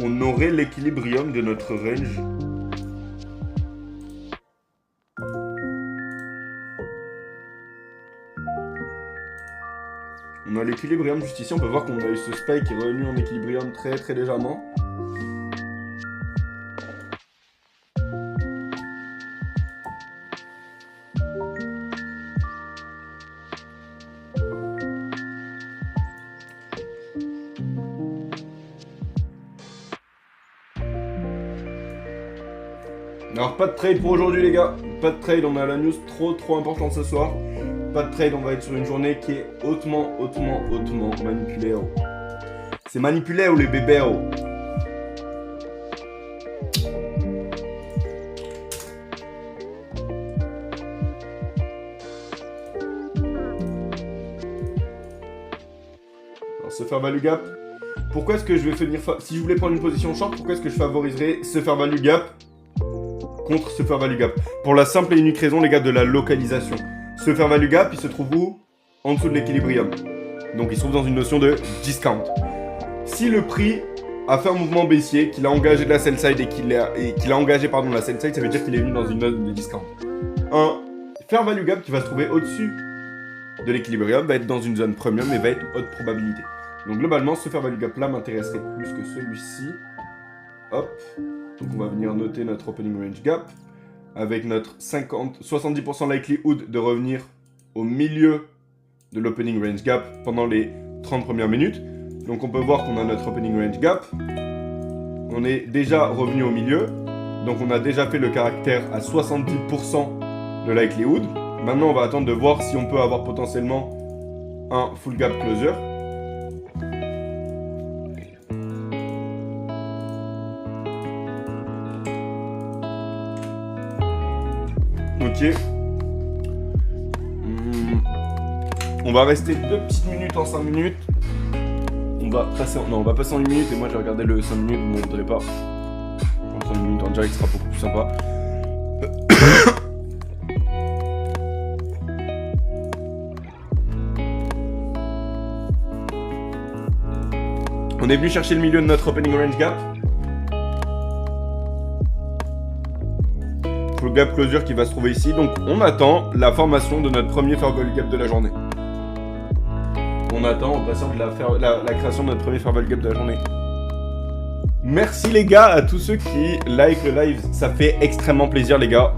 on aurait l'équilibrium de notre range. On a l'équilibrium juste ici, on peut voir qu'on a eu ce spike qui est revenu en équilibrium très très légèrement. Alors pas de trade pour aujourd'hui les gars, pas de trade, on a la news trop importante ce soir. Pas de trade, on va être sur une journée qui est hautement manipulée. Oh. C'est manipulé ou les bébés oh. Alors ce fair value gap, pourquoi est-ce que je vais finir, si je voulais prendre une position short, pourquoi est-ce que je favoriserais ce fair value gap contre ce fair value gap? Pour la simple et unique raison les gars de la localisation. Ce fair value gap, il se trouve où? En dessous de l'équilibrium. Donc il se trouve dans une notion de discount. Si le prix a fait un mouvement baissier, qu'il a engagé de la sell side et qu'il a engagé la sell side, ça veut dire qu'il est venu dans une zone de discount. Un fair value gap qui va se trouver au-dessus de l'équilibrium va être dans une zone premium et va être haute probabilité. Donc globalement, ce fair value gap là m'intéresserait plus que celui-ci. Hop. Donc on va venir noter notre opening range gap avec notre 70% likelihood de revenir au milieu de l'opening range gap pendant les 30 premières minutes. Donc on peut voir qu'on a notre opening range gap. On est déjà revenu au milieu. Donc on a déjà fait le caractère à 70% de likelihood. Maintenant on va attendre de voir si on peut avoir potentiellement un full gap closure. Ok. On va rester 2 petites minutes en 5 minutes. On va passer en 1 minute et moi j'ai regardé le 5 minutes, vous ne montrerez pas. En 5 minutes en direct sera beaucoup plus sympa. On est venu chercher le milieu de notre opening range gap. Le gap closure qui va se trouver ici. Donc on attend la formation de notre premier fair value gap de la journée. On attend, on patiente la création de notre premier fair value gap de la journée. Merci les gars à tous ceux qui like le live. Ça fait extrêmement plaisir les gars.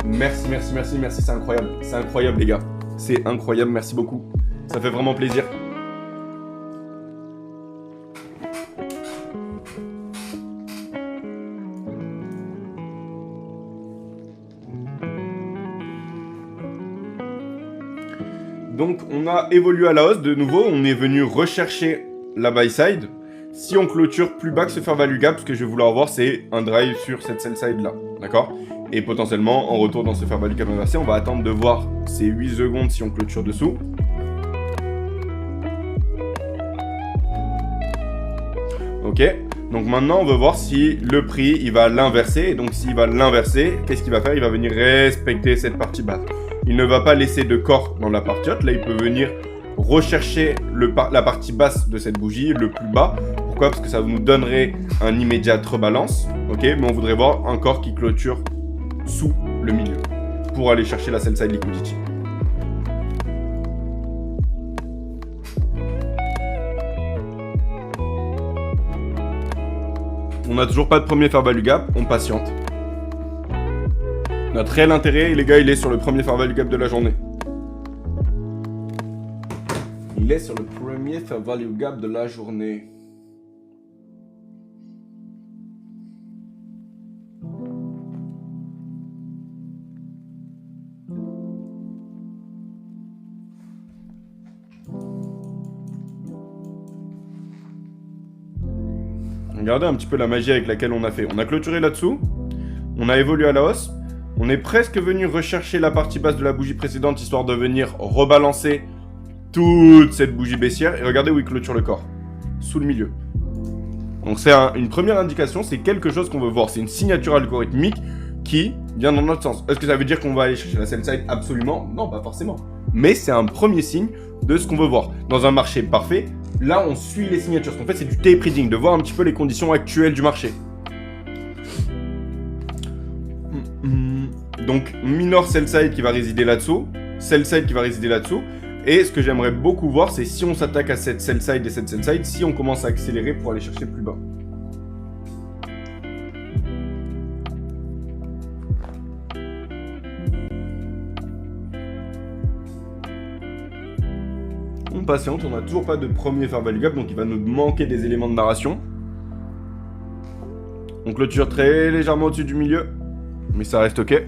Merci, c'est incroyable. C'est incroyable les gars. C'est incroyable, merci beaucoup. Ça fait vraiment plaisir. Donc on a évolué à la hausse de nouveau, on est venu rechercher la buy side. Si on clôture plus bas que ce fair value gap, ce que je vais vouloir voir c'est un drive sur cette sell side là, d'accord? Et potentiellement en retour dans ce fair value gap inversé, on va attendre de voir ces 8 secondes si on clôture dessous. Ok, donc maintenant on veut voir si le prix il va l'inverser, et donc s'il va l'inverser, qu'est-ce qu'il va faire? Il va venir respecter cette partie basse. Il ne va pas laisser de corps dans la partie haute. Là, il peut venir rechercher la partie basse de cette bougie, le plus bas. Pourquoi? Parce que ça nous donnerait un immédiat rebalance. Ok, mais on voudrait voir un corps qui clôture sous le milieu pour aller chercher la sell side liquidity. On n'a toujours pas de premier fair value gap, on patiente. Notre réel intérêt, les gars, il est sur le premier fair value gap de la journée. Il est sur le premier fair value gap de la journée. Regardez un petit peu la magie avec laquelle on a fait. On a clôturé là-dessous. On a évolué à la hausse. On est presque venu rechercher la partie basse de la bougie précédente, histoire de venir rebalancer toute cette bougie baissière. Et regardez où il clôture le corps. Sous le milieu. Donc c'est une première indication, c'est quelque chose qu'on veut voir. C'est une signature algorithmique qui vient dans notre sens. Est-ce que ça veut dire qu'on va aller chercher la sell side? Absolument. Non, pas forcément. Mais c'est un premier signe de ce qu'on veut voir. Dans un marché parfait, Là, on suit les signatures. Ce qu'on fait, c'est du tape reading, de voir un petit peu les conditions actuelles du marché. Donc, minor sell side qui va résider là-dessous, sell side qui va résider là-dessous. Et ce que j'aimerais beaucoup voir, c'est si on s'attaque à cette sell side et cette sell side, si on commence à accélérer pour aller chercher plus bas. On patiente, on n'a toujours pas de premier fair value gap, donc il va nous manquer des éléments de narration. On clôture très légèrement au-dessus du milieu, mais ça reste ok.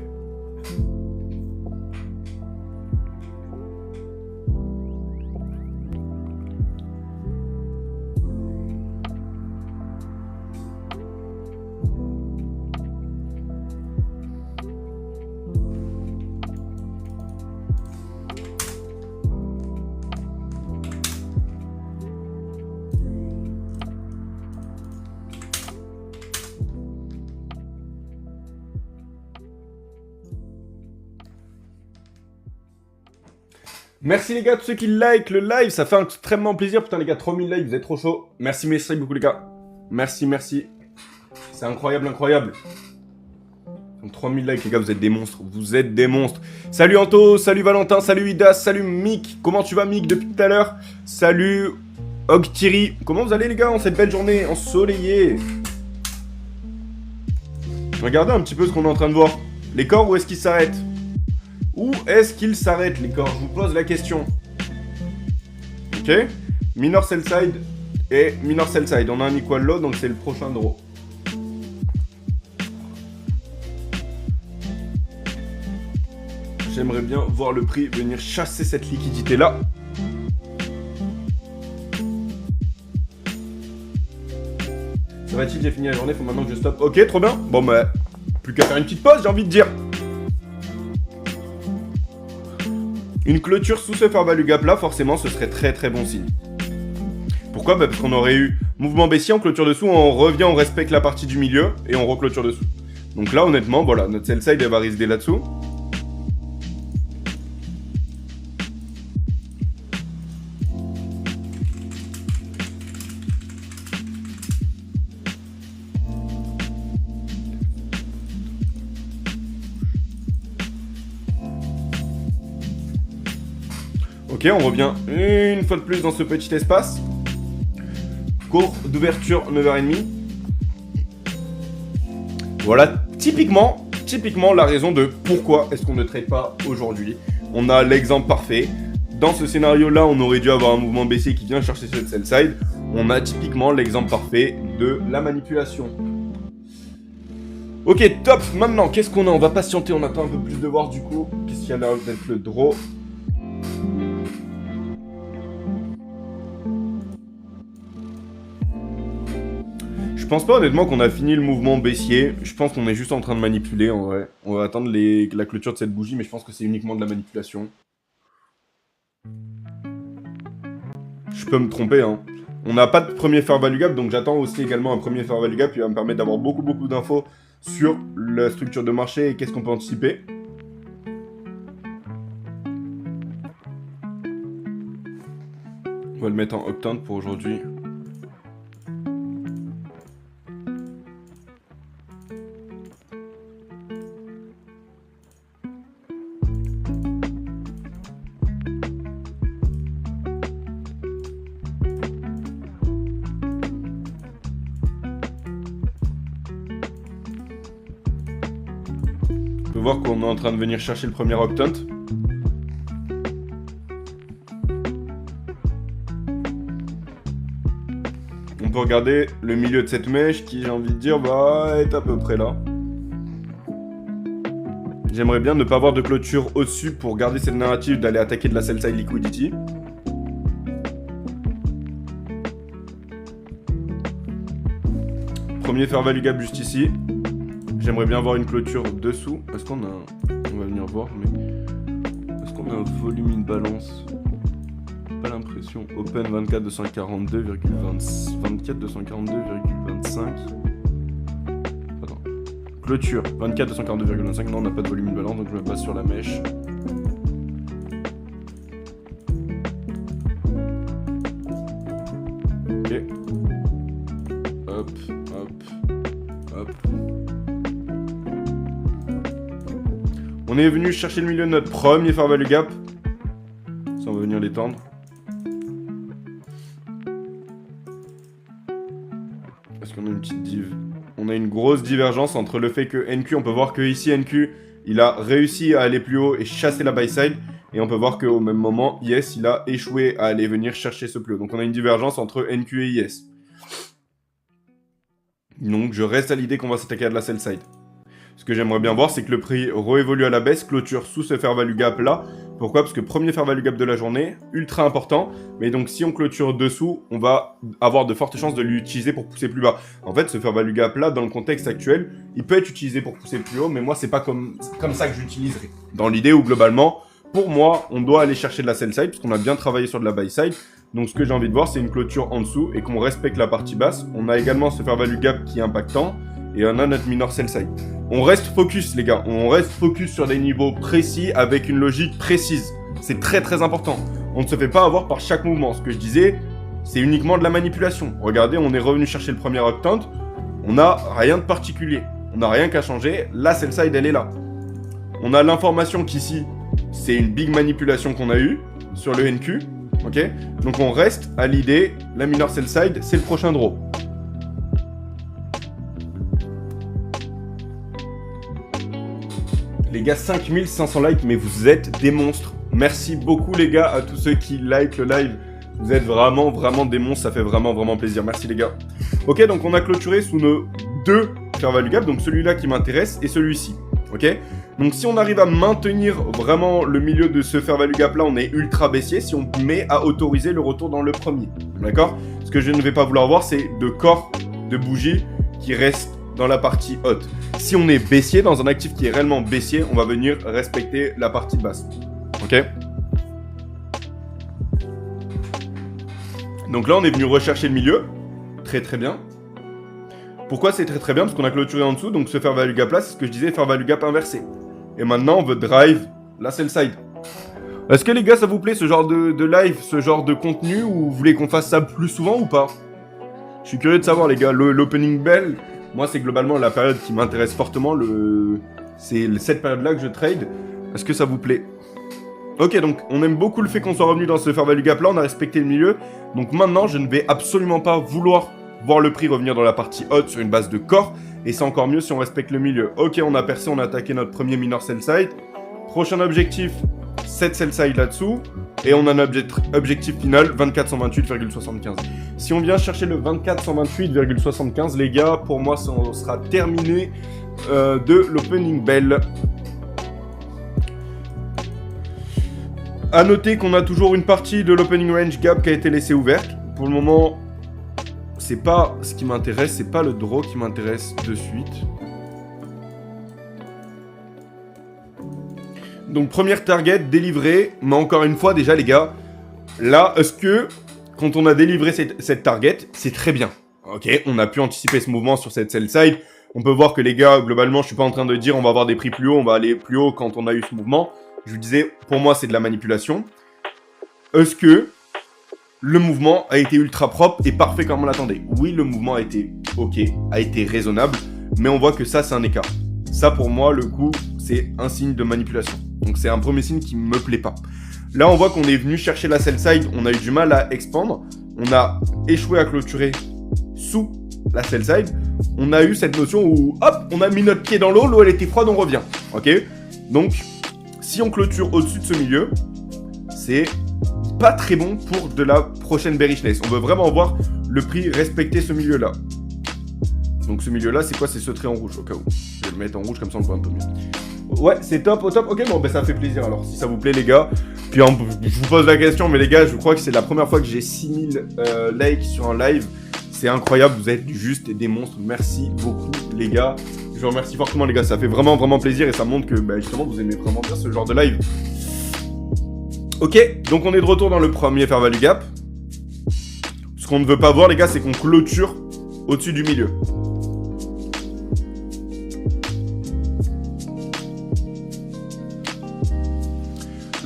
Merci les gars, tous ceux qui like le live, ça fait extrêmement plaisir. Putain les gars, 3000 likes, vous êtes trop chaud. Merci beaucoup les gars. Merci. C'est incroyable. 3000 likes les gars, vous êtes des monstres. Salut Anto, salut Valentin, salut Ida, salut Mick. Comment tu vas Mick depuis tout à l'heure? Salut Ogtiri. Comment vous allez les gars en cette belle journée ensoleillée? Regardez un petit peu ce qu'on est en train de voir. Les corps, où est-ce qu'ils s'arrêtent? Où est-ce qu'ils s'arrêtent, les corps? Je vous pose la question. Ok. Minor sell side et minor sell side. On a un equal low, donc c'est le prochain draw. J'aimerais bien voir le prix venir chasser cette liquidité-là. Ça va-t-il? J'ai fini la journée, faut maintenant que je stoppe. Ok, trop bien. Bon, bah, plus qu'à faire une petite pause, j'ai envie de dire. Une clôture sous ce fair value gap là, forcément, ce serait très bon signe. Pourquoi? Bah parce qu'on aurait eu mouvement baissier, on clôture dessous, on revient, on respecte la partie du milieu et on reclôture dessous. Donc là, honnêtement, voilà, notre sell side elle va résider là-dessous. Ok, on revient une fois de plus dans ce petit espace. Cours d'ouverture 9h30. Voilà, typiquement la raison de pourquoi est-ce qu'on ne trade pas aujourd'hui. On a l'exemple parfait. Dans ce scénario-là, on aurait dû avoir un mouvement baissier qui vient chercher cette sell side. On a typiquement l'exemple parfait de la manipulation. Ok, top. Maintenant, qu'est-ce qu'on a? On va patienter, on attend un peu plus de voir du coup. Qu'est-ce qu'il y a là d'être le draw? Je pense pas honnêtement qu'on a fini le mouvement baissier. Je pense qu'on est juste en train de manipuler en vrai. On va attendre la clôture de cette bougie, mais je pense que c'est uniquement de la manipulation. Je peux me tromper, hein. On n'a pas de premier fair value gap, donc j'attends aussi également un premier fair value gap qui va me permettre d'avoir beaucoup d'infos sur la structure de marché et qu'est-ce qu'on peut anticiper. On va le mettre en octante pour aujourd'hui. On peut voir qu'on est en train de venir chercher le premier octant. On peut regarder le milieu de cette mèche qui, j'ai envie de dire, va être à peu près là. J'aimerais bien ne pas avoir de clôture au-dessus pour garder cette narrative d'aller attaquer de la sell side liquidity. Premier fair value gap juste ici. J'aimerais bien avoir une clôture dessous. Est-ce qu'on a... On va venir voir, mais... Est-ce qu'on a un volume in balance? Pas l'impression. Open 24 242,24 242,25. Pardon. Clôture 24 242,25. Non, on n'a pas de volume in balance, donc je me base sur la mèche. hop. On est venu chercher le milieu de notre premier fair value gap. Ça, on va venir l'étendre. Est-ce qu'on a une petite div? On a une grosse divergence entre le fait que NQ, on peut voir que ici NQ, il a réussi à aller plus haut et chasser la buy side. Et on peut voir qu'au même moment, IS, il a échoué à aller venir chercher ce plus haut. Donc on a une divergence entre NQ et IS. Donc je reste à l'idée qu'on va s'attaquer à de la sell side. Ce que j'aimerais bien voir, c'est que le prix réévolue à la baisse, clôture sous ce fair value gap là. Pourquoi? Parce que premier fair value gap de la journée, ultra important. Mais donc si on clôture dessous, on va avoir de fortes chances de l'utiliser pour pousser plus bas. En fait, ce fair value gap là, dans le contexte actuel, il peut être utilisé pour pousser plus haut, mais moi, c'est pas comme ça que j'utiliserai. Dans l'idée où globalement, pour moi, on doit aller chercher de la sell side, parce qu'on a bien travaillé sur de la buy side. Donc ce que j'ai envie de voir, c'est une clôture en dessous et qu'on respecte la partie basse. On a également ce fair value gap qui est impactant. Et on a notre minor sell side. On reste focus, les gars. On reste focus sur des niveaux précis avec une logique précise. C'est très très important. On ne se fait pas avoir par chaque mouvement. Ce que je disais, c'est uniquement de la manipulation. Regardez, on est revenu chercher le premier octant. On n'a rien de particulier. On n'a rien qu'à changer. La sell side, elle est là. On a l'information qu'ici, c'est une big manipulation qu'on a eue sur le NQ. Ok? Donc on reste à l'idée, la minor sell side, c'est le prochain draw. Les gars, 5500 likes, mais vous êtes des monstres. Merci beaucoup les gars à tous ceux qui like le live. Vous êtes vraiment, vraiment des monstres, ça fait vraiment, vraiment plaisir. Merci les gars. Ok, donc on a clôturé sous nos deux fair value gap, donc celui-là qui m'intéresse et celui-ci. Ok, donc si on arrive à maintenir vraiment le milieu de ce fair value gap là, on est ultra baissier si on met à autoriser le retour dans le premier. D'accord? Ce que je ne vais pas vouloir voir, c'est de corps de bougie qui restent dans la partie haute. Si on est baissier, dans un actif qui est réellement baissier, on va venir respecter la partie basse. Ok? Donc là, on est venu rechercher le milieu. Très très bien. Pourquoi c'est très très bien? Parce qu'on a clôturé en dessous, donc ce fair value gap là, c'est ce que je disais, fair value gap inversé. Et maintenant, on veut drive la sell side. Est-ce que les gars, ça vous plaît ce genre de live, ce genre de contenu, ou vous voulez qu'on fasse ça plus souvent ou pas? Je suis curieux de savoir les gars, l'opening bell... Moi, c'est globalement la période qui m'intéresse fortement. C'est cette période-là que je trade. Est-ce que ça vous plaît? Ok, donc on aime beaucoup le fait qu'on soit revenu dans ce fair value gap-là. On a respecté le milieu. Donc maintenant, je ne vais absolument pas vouloir voir le prix revenir dans la partie haute sur une base de corps. Et c'est encore mieux si on respecte le milieu. Ok, on a percé, on a attaqué notre premier minor sell side. Prochain objectif, cette sell side là-dessous. Et on a un objectif final, 2428,75. Si on vient chercher le 2428,75, les gars, pour moi, ça sera terminé de l'opening bell. A noter qu'on a toujours une partie de l'opening range gap qui a été laissée ouverte. Pour le moment, c'est pas ce qui m'intéresse, c'est pas le draw qui m'intéresse de suite. Donc première target délivrée, mais encore une fois déjà les gars, là est-ce que quand on a délivré cette target, c'est très bien. Ok, on a pu anticiper ce mouvement sur cette sell side. On peut voir que les gars, globalement, je suis pas en train de dire on va avoir des prix plus hauts, on va aller plus haut quand on a eu ce mouvement. Je vous disais, pour moi c'est de la manipulation. Est-ce que le mouvement a été ultra propre et parfait comme on l'attendait? Oui, le mouvement a été ok, a été raisonnable, mais on voit que ça c'est un écart. Ça pour moi, le coup, c'est un signe de manipulation. Donc c'est un premier signe qui me plaît pas. Là on voit qu'on est venu chercher la sell side, on a eu du mal à expandre, on a échoué à clôturer sous la sell side, on a eu cette notion où hop, on a mis notre pied dans l'eau, l'eau elle était froide, on revient. Ok? Donc si on clôture au-dessus de ce milieu, c'est pas très bon pour de la prochaine bearishness. On veut vraiment voir le prix respecter ce milieu-là. Donc ce milieu-là, c'est quoi? C'est ce trait en rouge, au cas où. Je vais le mettre en rouge, comme ça on le voit un peu mieux. Ouais, c'est top, au top. Ok, bon, ben ça fait plaisir alors, si ça vous plaît les gars. Puis je vous pose la question, mais les gars, je crois que c'est la première fois que j'ai 6000 likes sur un live. C'est incroyable, vous êtes juste des monstres. Merci beaucoup les gars. Je vous remercie fortement les gars, ça fait vraiment vraiment plaisir et ça montre que bah, justement vous aimez vraiment bien ce genre de live. Ok, donc on est de retour dans le premier fair value gap. Ce qu'on ne veut pas voir les gars, c'est qu'on clôture au-dessus du milieu.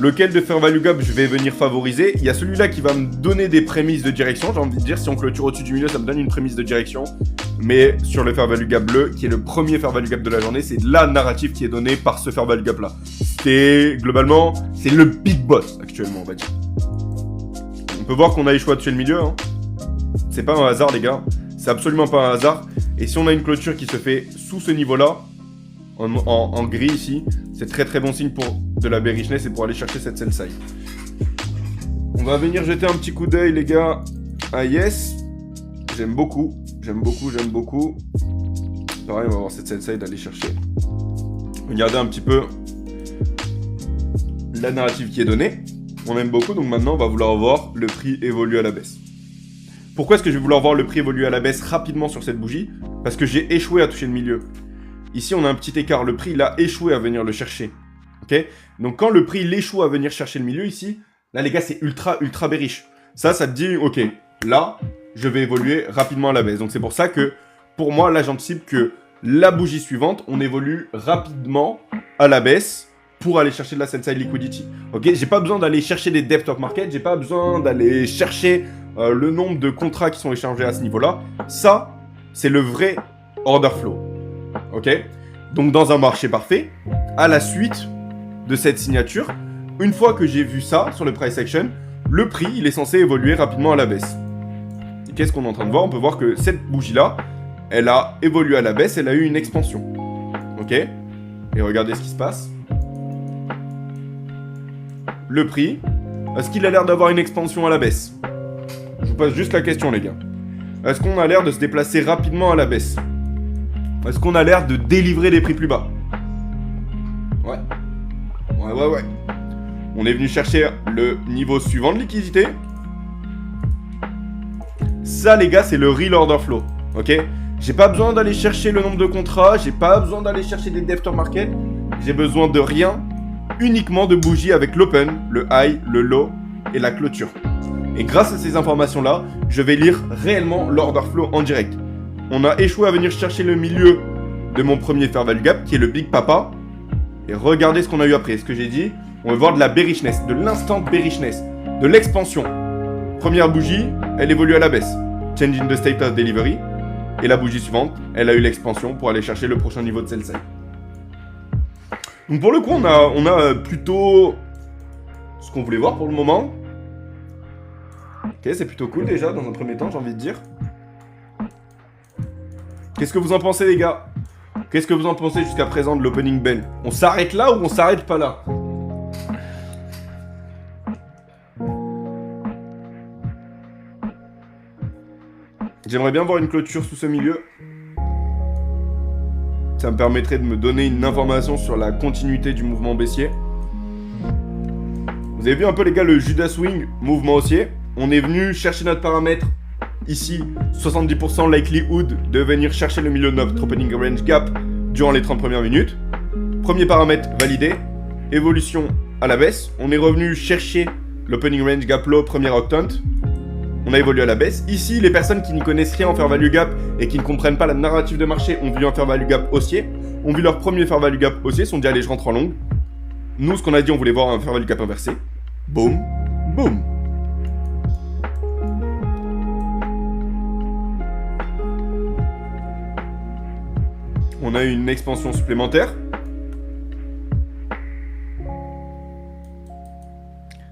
Lequel de fair value gap je vais venir favoriser? Il y a celui-là qui va me donner des prémices de direction. J'ai envie de dire, si on clôture au-dessus du milieu, ça me donne une prémisse de direction. mais sur le fair value gap bleu, qui est le premier fair value gap de la journée, c'est la narrative qui est donnée par ce fair value gap là. Globalement, c'est le big boss actuellement, on va dire. On peut voir qu'on a échoué à toucher le milieu, hein. C'est pas un hasard, les gars. C'est absolument pas un hasard. Et si on a une clôture qui se fait sous ce niveau-là, en gris ici, c'est très très bon signe pour de la bearishness et pour aller chercher cette sell side. On va venir jeter un petit coup d'œil, les gars, à Yes. J'aime beaucoup, j'aime beaucoup, j'aime beaucoup. Pareil, on va voir cette sell side, aller chercher. Regardez un petit peu la narrative qui est donnée. On aime beaucoup, donc maintenant on va vouloir voir le prix évoluer à la baisse. Pourquoi est-ce que je vais vouloir voir le prix évoluer à la baisse rapidement sur cette bougie? Parce que j'ai échoué à toucher le milieu. Ici, on a un petit écart. Le prix, il a échoué à venir le chercher. Ok? Donc, quand le prix, il échoue à venir chercher le milieu ici, là, les gars, c'est ultra, ultra bearish. Ça te dit, ok, là, je vais évoluer rapidement à la baisse. Donc, c'est pour ça que, pour moi, là, j'anticipe que la bougie suivante, on évolue rapidement à la baisse pour aller chercher de la sell-side liquidity. Ok? J'ai pas besoin d'aller chercher des depth of market. J'ai pas besoin d'aller chercher le nombre de contrats qui sont échangés à ce niveau-là. Ça, c'est le vrai order flow. Ok? Donc, dans un marché parfait, à la suite de cette signature, une fois que j'ai vu ça sur le price action, le prix, il est censé évoluer rapidement à la baisse. Et qu'est-ce qu'on est en train de voir? On peut voir que cette bougie-là, elle a évolué à la baisse, elle a eu une expansion. Ok? Et regardez ce qui se passe. Le prix, est-ce qu'il a l'air d'avoir une expansion à la baisse? Je vous pose juste la question, les gars. Est-ce qu'on a l'air de se déplacer rapidement à la baisse? Est-ce qu'on a l'air de délivrer des prix plus bas? Ouais. Ouais. On est venu chercher le niveau suivant de liquidité. Ça, les gars, c'est le real order flow. Ok? J'ai pas besoin d'aller chercher le nombre de contrats. J'ai pas besoin d'aller chercher des depth of market. J'ai besoin de rien. Uniquement de bougies avec l'open, le high, le low et la clôture. Et grâce à ces informations-là, je vais lire réellement l'order flow en direct. On a échoué à venir chercher le milieu de mon premier fair value gap, qui est le Big Papa. Et regardez ce qu'on a eu après. Ce que j'ai dit, on va voir de la bearishness, de l'instant bearishness, de l'expansion. Première bougie, elle évolue à la baisse. Change in the state of delivery. Et la bougie suivante, elle a eu l'expansion pour aller chercher le prochain niveau de sell-side. Donc pour le coup, on a plutôt ce qu'on voulait voir pour le moment. Ok, c'est plutôt cool déjà, dans un premier temps, j'ai envie de dire. Qu'est-ce que vous en pensez, les gars? Qu'est-ce que vous en pensez jusqu'à présent de l'opening bell? On s'arrête là ou on s'arrête pas là? J'aimerais bien voir une clôture sous ce milieu. Ça me permettrait de me donner une information sur la continuité du mouvement baissier. Vous avez vu un peu, les gars, le Judas Swing, mouvement haussier. On est venu chercher notre paramètre. Ici, 70% likelihood de venir chercher le milieu de notre opening range gap durant les 30 premières minutes. Premier paramètre validé. Évolution à la baisse. On est revenu chercher l'opening range gap low, premier octant. On a évolué à la baisse. Ici, les personnes qui n'y connaissent rien en fair value gap et qui ne comprennent pas la narrative de marché ont vu un fair value gap haussier. Ont vu leur premier fair value gap haussier, sont dit allez, je rentre en longue. Nous, ce qu'on a dit, on voulait voir un fair value gap inversé. Boum, boum. On a eu une expansion supplémentaire.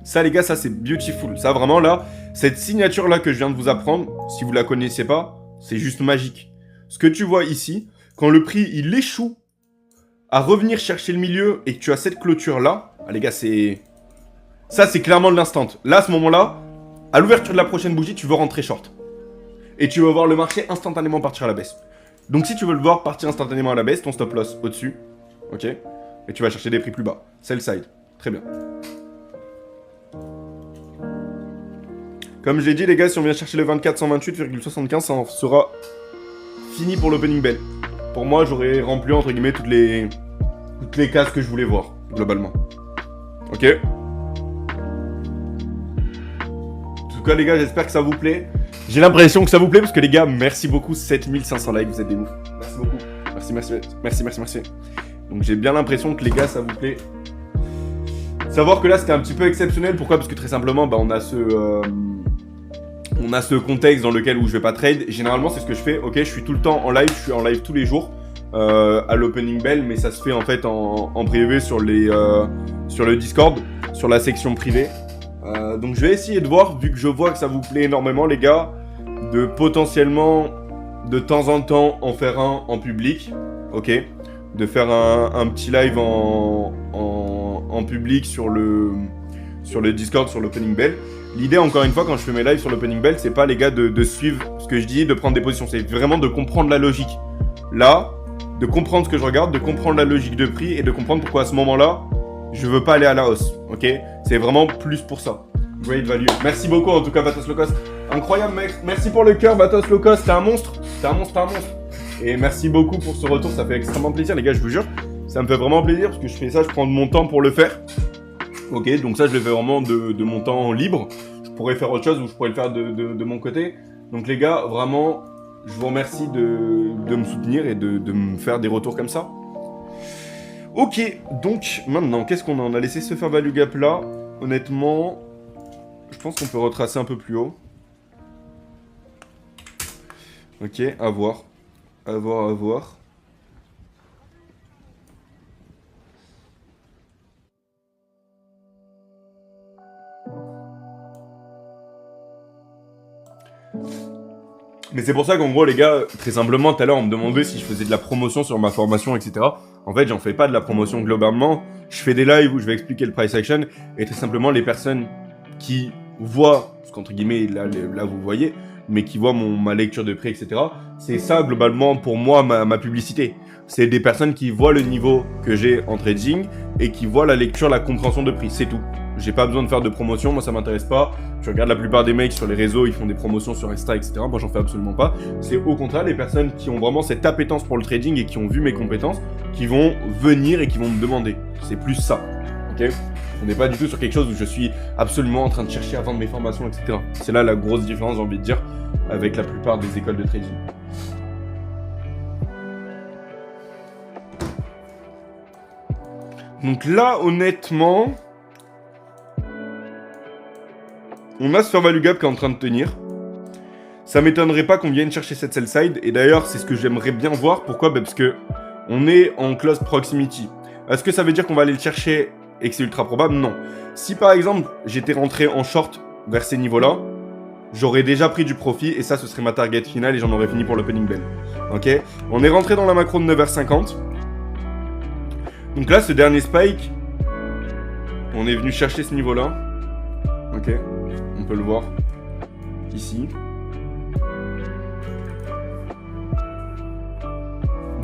Ça, les gars, ça, c'est beautiful. Ça, vraiment, là, cette signature-là que je viens de vous apprendre, si vous la connaissez pas, c'est juste magique. Ce que tu vois ici, quand le prix, il échoue à revenir chercher le milieu et que tu as cette clôture-là, ah, les gars, c'est... Ça, c'est clairement de l'instant. Là, à ce moment-là, à l'ouverture de la prochaine bougie, tu veux rentrer short. Et tu vas voir le marché instantanément partir à la baisse. Donc, si tu veux le voir partir instantanément à la baisse, ton stop loss au-dessus, ok? Et tu vas chercher des prix plus bas. Sell side. Très bien. Comme je l'ai dit, les gars, si on vient chercher le 24,128,75, ça en sera fini pour l'opening bell. Pour moi, j'aurais rempli, entre guillemets, toutes les cases que je voulais voir, globalement. Ok? En tout cas, les gars, j'espère que ça vous plaît. J'ai l'impression que ça vous plaît, parce que les gars, merci beaucoup, 7500 likes, vous êtes des ouf. Merci beaucoup. Merci. Donc j'ai bien l'impression que les gars, ça vous plaît. Savoir que là, c'était un petit peu exceptionnel. Pourquoi? Parce que très simplement, bah, on a on a ce contexte dans lequel où je vais pas trade. Généralement, c'est ce que je fais. Ok, je suis tout le temps en live, je suis en live tous les jours à l'opening bell, mais ça se fait en fait en privé sur le Discord, sur la section privée. Donc je vais essayer de voir, vu que je vois que ça vous plaît énormément les gars, de potentiellement de temps en temps en faire un en public, ok, de faire un petit live en public sur le Discord, sur l'opening bell. L'idée, encore une fois, quand je fais mes lives sur l'opening bell, c'est pas les gars de suivre ce que je dis, de prendre des positions, c'est vraiment de comprendre la logique. Là, de comprendre ce que je regarde, de comprendre la logique de prix et de comprendre pourquoi à ce moment-là, je veux pas aller à la hausse, ok? C'est vraiment plus pour ça. Great value. Merci beaucoup en tout cas, Vatos Locos. Incroyable mec. Merci pour le cœur, Vatos Locos. T'es un monstre. T'es un monstre, t'es un monstre. Et merci beaucoup pour ce retour. Ça fait extrêmement plaisir, les gars, je vous jure. Ça me fait vraiment plaisir parce que je fais ça, je prends de mon temps pour le faire. Ok, donc ça, je le fais vraiment de mon temps libre. Je pourrais faire autre chose ou je pourrais le faire de mon côté. Donc les gars, vraiment, je vous remercie de me soutenir et de me faire des retours comme ça. Ok, donc maintenant, qu'est-ce qu'on a? On a laissé ce fair value gap là. Honnêtement, je pense qu'on peut retracer un peu plus haut. Ok, à voir. À voir, à voir. Mais c'est pour ça qu'en gros, les gars, très simplement, tout à l'heure, on me demandait si je faisais de la promotion sur ma formation, etc. En fait, j'en fais pas de la promotion globalement. Je fais des lives où je vais expliquer le price action. Et très simplement, les personnes qui voient, ce qu'entre guillemets, là vous voyez, mais qui voient ma lecture de prix, etc. C'est ça, globalement, pour moi, ma publicité. C'est des personnes qui voient le niveau que j'ai en trading et qui voient la lecture, la compréhension de prix. C'est tout. J'ai pas besoin de faire de promotion, moi ça m'intéresse pas. Je regarde la plupart des mecs sur les réseaux, ils font des promotions sur Insta, etc. Moi j'en fais absolument pas. C'est au contraire les personnes qui ont vraiment cette appétence pour le trading et qui ont vu mes compétences, qui vont venir et qui vont me demander. C'est plus ça, ok? On n'est pas du tout sur quelque chose où je suis absolument en train de chercher à vendre mes formations, etc. C'est là la grosse différence, j'ai envie de dire, avec la plupart des écoles de trading. Donc là, honnêtement, on a ce fair value gap qui est en train de tenir. Ça m'étonnerait pas qu'on vienne chercher cette sell side. Et d'ailleurs, c'est ce que j'aimerais bien voir. Pourquoi? Parce que on est en close proximity. Est-ce que ça veut dire qu'on va aller le chercher et que c'est ultra probable? Non. Si par exemple, j'étais rentré en short vers ces niveaux-là, j'aurais déjà pris du profit et ça, ce serait ma target finale et j'en aurais fini pour l'opening bell. Ok? On est rentré dans la macro de 9h50. Donc là, ce dernier spike, on est venu chercher ce niveau-là. Ok? On peut le voir ici.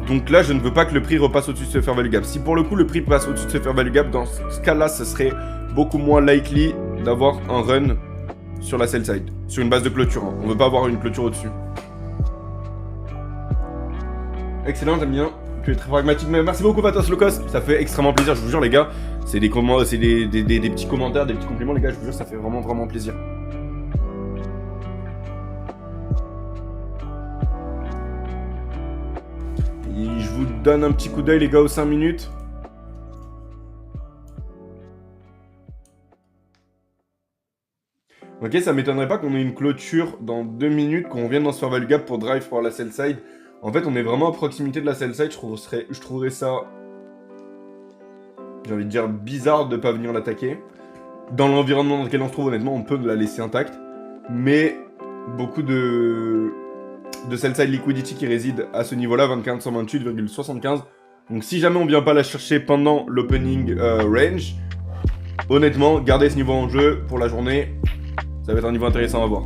Donc là, je ne veux pas que le prix repasse au-dessus de ce fair value gap. Si pour le coup, le prix passe au-dessus de ce fair value gap, dans ce cas-là, ce serait beaucoup moins likely d'avoir un run sur la sell side, sur une base de clôture. On ne veut pas avoir une clôture au-dessus. Excellent, j'aime bien. Tu es très pragmatique. Mais merci beaucoup, Vatos Locos. Ça fait extrêmement plaisir, je vous jure, les gars. C'est des petits commentaires, des petits compliments, les gars. Je vous jure, ça fait vraiment, vraiment plaisir. Et je vous donne un petit coup d'œil, les gars, aux 5 minutes. Ok, ça m'étonnerait pas qu'on ait une clôture dans 2 minutes, qu'on vienne dans ce fair value gap pour drive pour la sell side. En fait, on est vraiment à proximité de la sell side. Je trouverais ça, j'ai envie de dire, bizarre de pas venir l'attaquer. Dans l'environnement dans lequel on se trouve, honnêtement, on peut la laisser intacte. Mais beaucoup de sell side liquidity qui réside à ce niveau-là, 2528,75. Donc si jamais on vient pas la chercher pendant l'opening range, honnêtement, gardez ce niveau en jeu pour la journée. Ça va être un niveau intéressant à voir.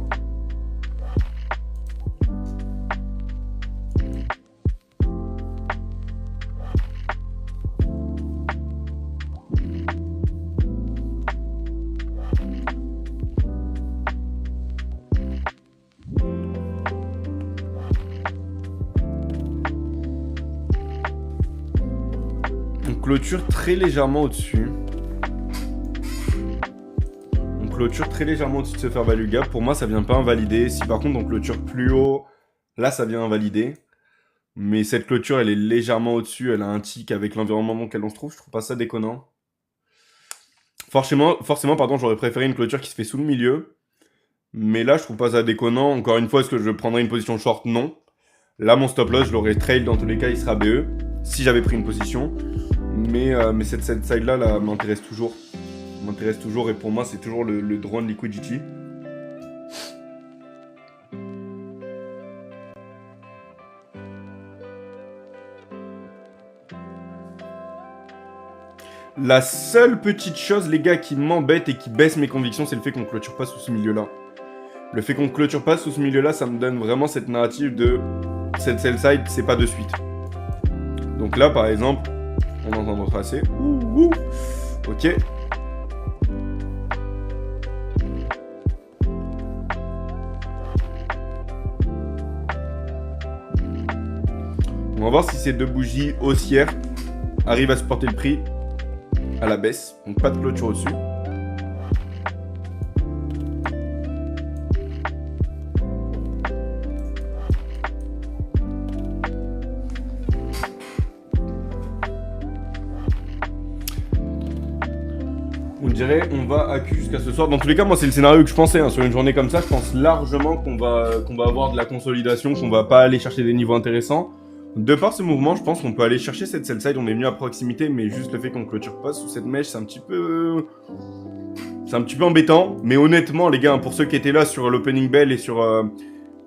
On clôture très légèrement au-dessus. On clôture très légèrement au-dessus de ce fair value gap. Pour moi, ça vient pas invalider. Si par contre on clôture plus haut, là ça vient invalider. Mais cette clôture, elle est légèrement au-dessus. Elle a un tic avec l'environnement dans lequel on se trouve. Je trouve pas ça déconnant. Forcément, pardon, j'aurais préféré une clôture qui se fait sous le milieu. Mais là, je trouve pas ça déconnant. Encore une fois, est-ce que je prendrais une position short? Non. Là, mon stop loss, je l'aurais trail dans tous les cas, il sera BE. Si j'avais pris une position. Mais cette side-là là, m'intéresse toujours. M'intéresse toujours et pour moi, c'est toujours le drone liquidity. La seule petite chose, les gars, qui m'embête et qui baisse mes convictions, c'est le fait qu'on clôture pas sous ce milieu-là. Le fait qu'on clôture pas sous ce milieu-là, ça me donne vraiment cette narrative de cette sell side, c'est pas de suite. Donc là, par exemple, on entend retracer. Ok. On va voir si ces deux bougies haussières arrivent à supporter le prix à la baisse. Donc pas de clôture au-dessus. On dirait on va à Q jusqu'à ce soir. Dans tous les cas, moi c'est le scénario que je pensais. Hein. Sur une journée comme ça, je pense largement qu'on va avoir de la consolidation, qu'on va pas aller chercher des niveaux intéressants. De par ce mouvement, je pense qu'on peut aller chercher cette sell side. On est venu à proximité, mais juste le fait qu'on clôture pas sous cette mèche, c'est un petit peu embêtant. Mais honnêtement, les gars, pour ceux qui étaient là sur l'opening bell et sur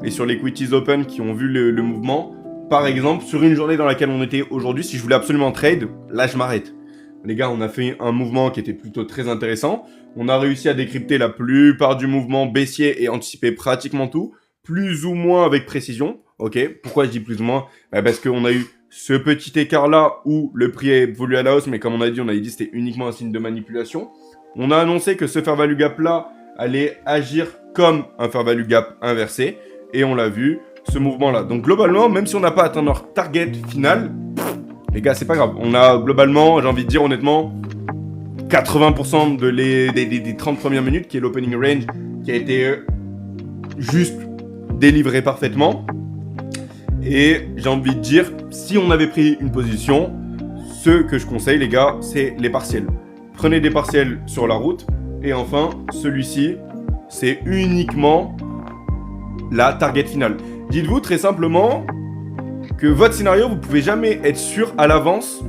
l'equities open qui ont vu le mouvement, par exemple, sur une journée dans laquelle on était aujourd'hui, si je voulais absolument trade, là je m'arrête. Les gars, on a fait un mouvement qui était plutôt très intéressant. On a réussi à décrypter la plupart du mouvement baissier et anticiper pratiquement tout, plus ou moins avec précision. Ok, pourquoi je dis plus ou moins? Parce qu'on a eu ce petit écart-là où le prix a évolué à la hausse, mais comme on a dit que c'était uniquement un signe de manipulation. On a annoncé que ce fair value gap-là allait agir comme un fair value gap inversé, et on l'a vu, ce mouvement-là. Donc globalement, même si on n'a pas atteint notre target final, les gars, c'est pas grave. On a globalement, j'ai envie de dire honnêtement, 80% des 30 premières minutes, qui est l'opening range, qui a été juste délivré parfaitement. Et j'ai envie de dire, si on avait pris une position, ce que je conseille, les gars, c'est les partiels. Prenez des partiels sur la route. Et enfin, celui-ci, c'est uniquement la target finale. Dites-vous très simplement que votre scénario, vous pouvez jamais être sûr à l'avance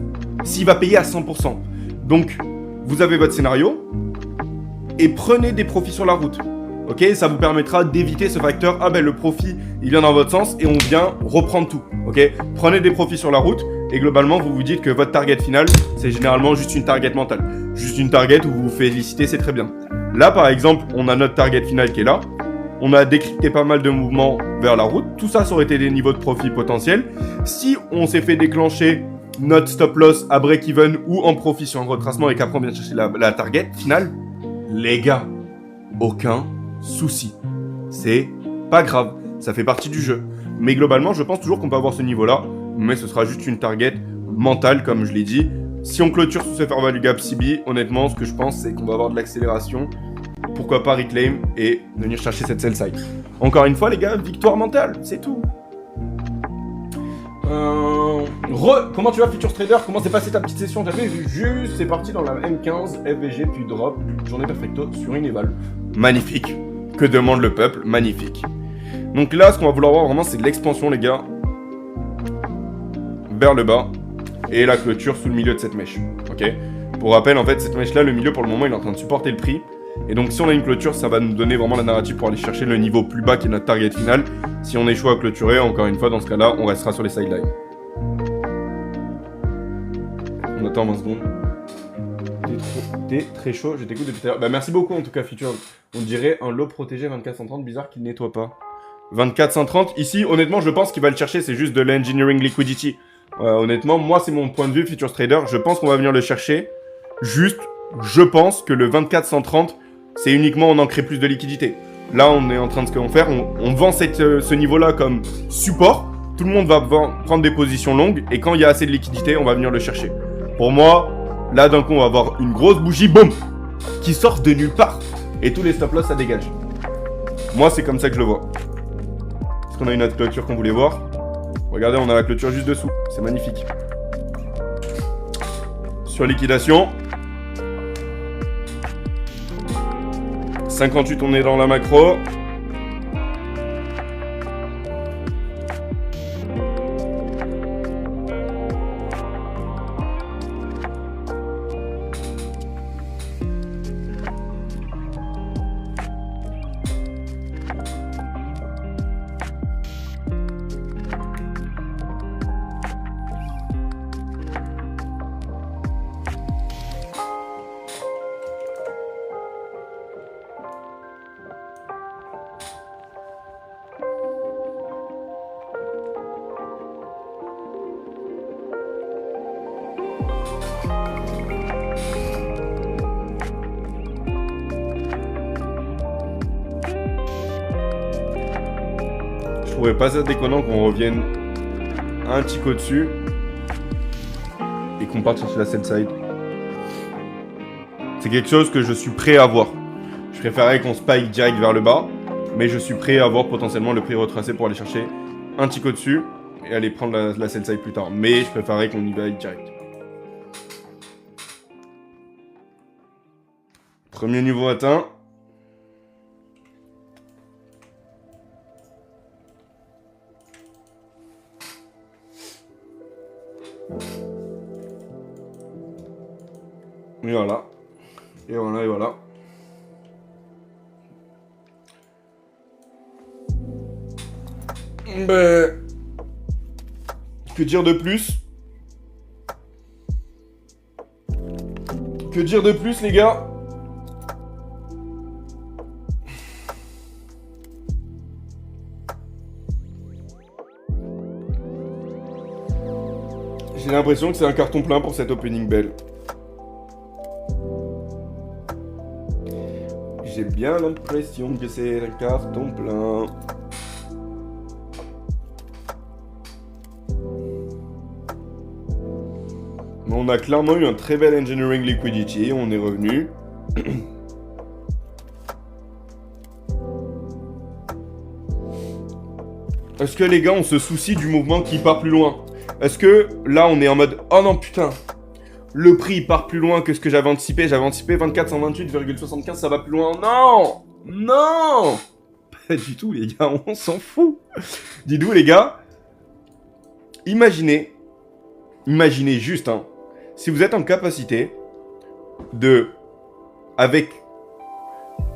s'il va payer à 100%. Donc, vous avez votre scénario et prenez des profits sur la route. Ok, ça vous permettra d'éviter ce facteur. Ah ben le profit, il vient dans votre sens et on vient reprendre tout. Ok, prenez des profits sur la route et globalement vous vous dites que votre target final, c'est généralement juste une target mentale, juste une target où vous vous félicitez, c'est très bien. Là par exemple, on a notre target final qui est là. On a décrypté pas mal de mouvements vers la route. Tout ça, ça aurait été des niveaux de profit potentiels. Si on s'est fait déclencher notre stop loss à break-even ou en profit sur un retracement et qu'après on vient chercher la target finale, les gars, aucun souci. C'est pas grave, ça fait partie du jeu. Mais globalement, je pense toujours qu'on peut avoir ce niveau-là, mais ce sera juste une target mentale, comme je l'ai dit. Si on clôture sous ce fair value gap CB, honnêtement, ce que je pense, c'est qu'on va avoir de l'accélération. Pourquoi pas reclaim et venir chercher cette sell side. Encore une fois, les gars, victoire mentale, c'est tout. Comment tu vas, Futures Trader? Comment s'est passée ta petite session? J'avais vu juste, c'est parti dans la M15, FVG, puis drop, journée perfecto sur une éval. Magnifique. Que demande le peuple? Magnifique. Donc là, ce qu'on va vouloir voir vraiment, c'est de l'expansion, les gars. Vers le bas. Et la clôture sous le milieu de cette mèche. Ok. Pour rappel, en fait, cette mèche-là, le milieu, pour le moment, il est en train de supporter le prix. Et donc, si on a une clôture, ça va nous donner vraiment la narrative pour aller chercher le niveau plus bas qui est notre target final. Si on échoue à clôturer, encore une fois, dans ce cas-là, on restera sur les sidelines. On attend 20 secondes. T'es très chaud, je t'écoute depuis tout à l'heure. Bah, merci beaucoup en tout cas, Future. On dirait un lot protégé 24-130, bizarre qu'il nettoie pas. 24-130, ici, honnêtement, je pense qu'il va le chercher, c'est juste de l'engineering liquidity. Honnêtement, moi, c'est mon point de vue, Futures Trader. Je pense qu'on va venir le chercher. Juste, je pense que le 24-130, c'est uniquement on en crée plus de liquidité. Là, on est en train de ce qu'on fait. On vend ce niveau-là comme support. Tout le monde va prendre des positions longues. Et quand il y a assez de liquidité, on va venir le chercher. Pour moi, là, d'un coup, on va avoir une grosse bougie, boum, qui sort de nulle part. Et tous les stop-loss, ça dégage. Moi, c'est comme ça que je le vois. Est-ce qu'on a une autre clôture qu'on voulait voir? Regardez, on a la clôture juste dessous. C'est magnifique. Sur liquidation. 58, on est dans la macro. trouvais pas ça déconnant qu'on revienne un tick au-dessus et qu'on parte sur la sell side. C'est quelque chose que je suis prêt à voir. Je préférerais qu'on spike direct vers le bas, mais je suis prêt à voir potentiellement le prix retracé pour aller chercher un tick au-dessus et aller prendre la sell side plus tard. Mais je préférerais qu'on y va direct. Premier niveau atteint. Et voilà. Et voilà, et voilà. Ben... Que dire de plus? Que dire de plus, les gars? J'ai l'impression que c'est un carton plein pour cette opening bell. J'ai bien l'impression que c'est un carton plein. Mais on a clairement eu un très bel engineering liquidity, on est revenu. Est-ce que les gars on se soucie du mouvement qui part plus loin? Est-ce que là on est en mode oh non putain, le prix part plus loin que ce que j'avais anticipé. J'avais anticipé 2428,75, ça va plus loin. Non! Non! Pas du tout, les gars, on s'en fout. Dites-vous, les gars, imaginez juste, hein, si vous êtes en capacité de, avec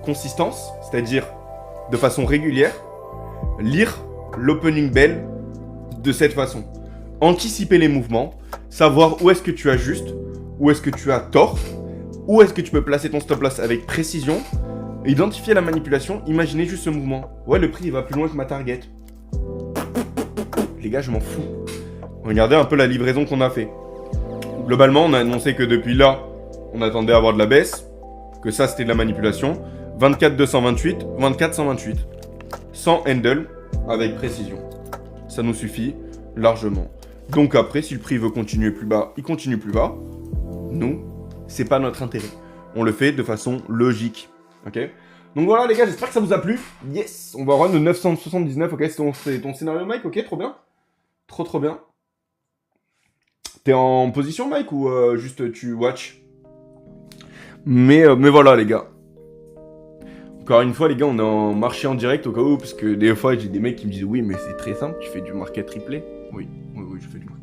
consistance, c'est-à-dire de façon régulière, lire l'opening bell de cette façon. Anticiper les mouvements, savoir où est-ce que tu ajustes, où est-ce que tu as tort, où est-ce que tu peux placer ton stop loss avec précision, identifier la manipulation, imaginez juste ce mouvement. Ouais, le prix il va plus loin que ma target. Les gars, je m'en fous. Regardez un peu la livraison qu'on a fait. Globalement, on a annoncé que depuis là, on attendait à avoir de la baisse, que ça c'était de la manipulation. 24,228, 24,128. Sans handle, avec précision. Ça nous suffit largement. Donc après, si le prix veut continuer plus bas, il continue plus bas. Nous, c'est pas notre intérêt. On le fait de façon logique. Ok? Donc voilà les gars, j'espère que ça vous a plu. Yes! On va run de 979. Ok, c'est ton scénario Mike? Ok, trop bien. Trop bien. T'es en position Mike ou juste tu watch? Mais voilà les gars. Encore une fois les gars, on est en marché en direct au cas où, parce que des fois j'ai des mecs qui me disent oui mais c'est très simple, tu fais du market triplé. Oui, je fais du market.